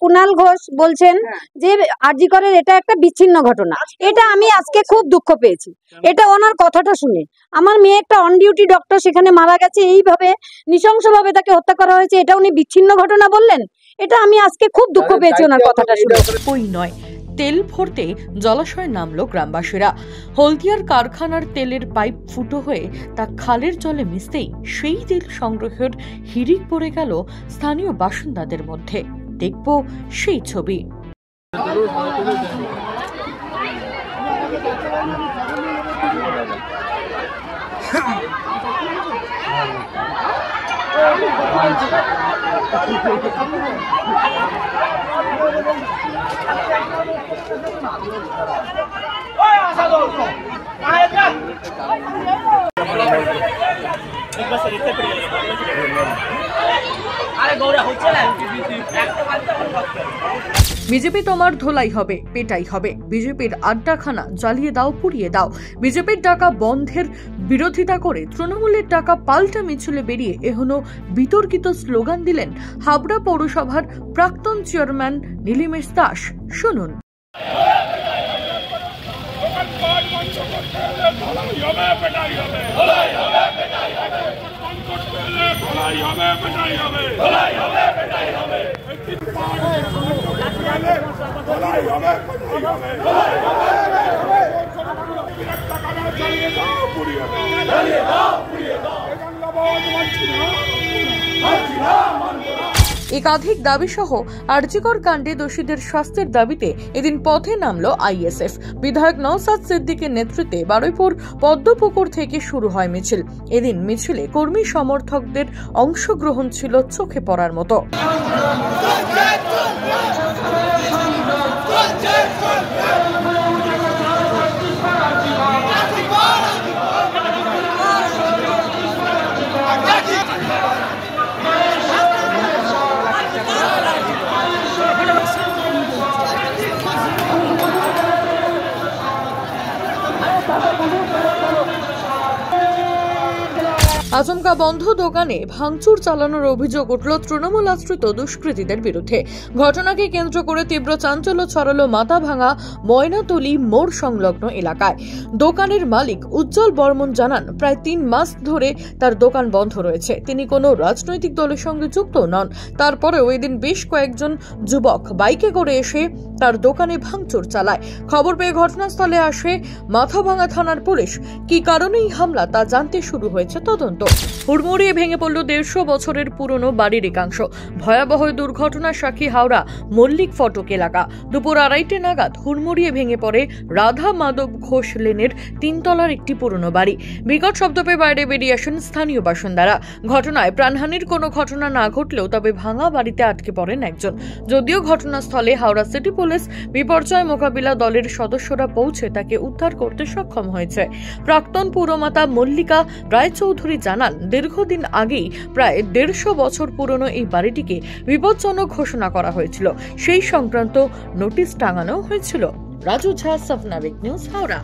কুণাল ঘোষ বলছেন যে আরজি করের এটা একটা বিচ্ছিন্ন ঘটনা, এটা আমি আজকে খুব দুঃখ পেয়েছি। এটা ওনার কথাটা শুনে আমার মেয়ে একটা অন ডিউটি ডক্টর সেখানে মারা গেছে, এইভাবে নৃশংসভাবে তাকে হত্যা করা হয়েছে, এটা উনি বিচ্ছিন্ন ঘটনা বললেন। এটা আমি আজকে খুব দুঃখ পেয়েছি ওনার কথাটা শুনে। ওই নয়, তেল ভরতে জলাশয়ে নামলো গ্রামবাসীরা। হলদিয়ার কারখানার তেলের পাইপ ফুটো হয়ে তা খালের জলে মিশতেই সেই তেল সংগ্রহের হিড়িক পড়ে গেল স্থানীয় বাসিন্দাদের মধ্যে। দেখব সেই ছবি। বিজেপি তোমার ধোলাই হবে, পেটাই হবে। বিজেপির আড্ডাখানা জ্বালিয়ে দাও, পুড়িয়ে দাও। বিজেপির টাকা বন্ধের বিরোধিতা করে তৃণমূলের টাকা পাল্টা মিছিলে বেরিয়ে এখনো বিতর্কিত স্লোগান দিলেন হাবড়া পৌরসভার প্রাক্তন চেয়ারম্যান নীলিমেশ দাস। শুনুন। একাধিক দাবি সহ আরজিকর কাণ্ডে দোষীদের শাস্তির দাবিতে এদিন পথে নামলো আইএসএফ। বিধায়ক নওশাদ সিদ্দিকের নেতৃত্বে বারুইপুর পদ্মপুকুর থেকে শুরু হয় মিছিল। এদিন মিছিলে কর্মী সমর্থকদের অংশগ্রহণ ছিল চোখে পড়ার মতো। আচমকা বন্ধ দোকানে ভাঙচুর চালানোর অভিযোগ উঠল তৃণমূল আশ্রিত দুষ্কৃতীদের বিরুদ্ধে। ঘটনাকে কেন্দ্র করে তীব্র চাঞ্চল্য ছড়ালো মাথাভাঙা ময়নাতলী মোড় সংলগ্ন এলাকায়। দোকানের মালিক উজ্জ্বল বর্মন জানান, প্রায় 3 মাস ধরে তার দোকান বন্ধ রয়েছে। তিনি কোনো রাজনৈতিক দলের সঙ্গে যুক্ত নন। তারপরেও এদিন বেশ কয়েকজন যুবক বাইকে করে এসে তার দোকানে ভাঙচুর চালায়। খবর পেয়ে ঘটনাস্থলে আসে মাথাভাঙা থানার পুলিশ। কি কারণেই হামলা তা জানতে শুরু হয়েছে তদন্ত। হুড়মুড়িয়ে ভেঙে পড়ল 150 বছরের পুরনো বাড়ির একাংশ। ভয়াবহ দুর্ঘটনার সাক্ষী হাওড়া মল্লিক ফটক এলাকা। দুপুর 2:30 নাগাদ হুড়মুড়িয়ে ভেঙে পড়ে রাধা মাধব ঘোষ লেনের 3 তলার একটি পুরনো বাড়ি। বিকট শব্দ পেয়ে বাইরে বেরিয়ে আসেন স্থানীয় বাসিন্দারা। ঘটনায় প্রাণহানির কোনো ঘটনা না ঘটলেও তবে ভাঙা বাড়িতে আটকে পড়েন একজন। যদিও ঘটনাস্থলে হাওড়া সিটি পুলিশ বিপর্যয় মোকাবিলা দলের সদস্যরা পৌঁছে তাকে উদ্ধার করতে সক্ষম হয়েছে। প্রাক্তন পুরমাতা মল্লিকা রায়চৌধুরী জানান, দীর্ঘদিন আগেই প্রায় 150 বছর পুরনো এই বাড়িটিকে বিপজ্জনক ঘোষণা করা হয়েছিল। সেই সংক্রান্ত নোটিশ টাঙানো হয়েছিল। রাজু ঝা, সাফনাবিক নিউজ, হাওড়া।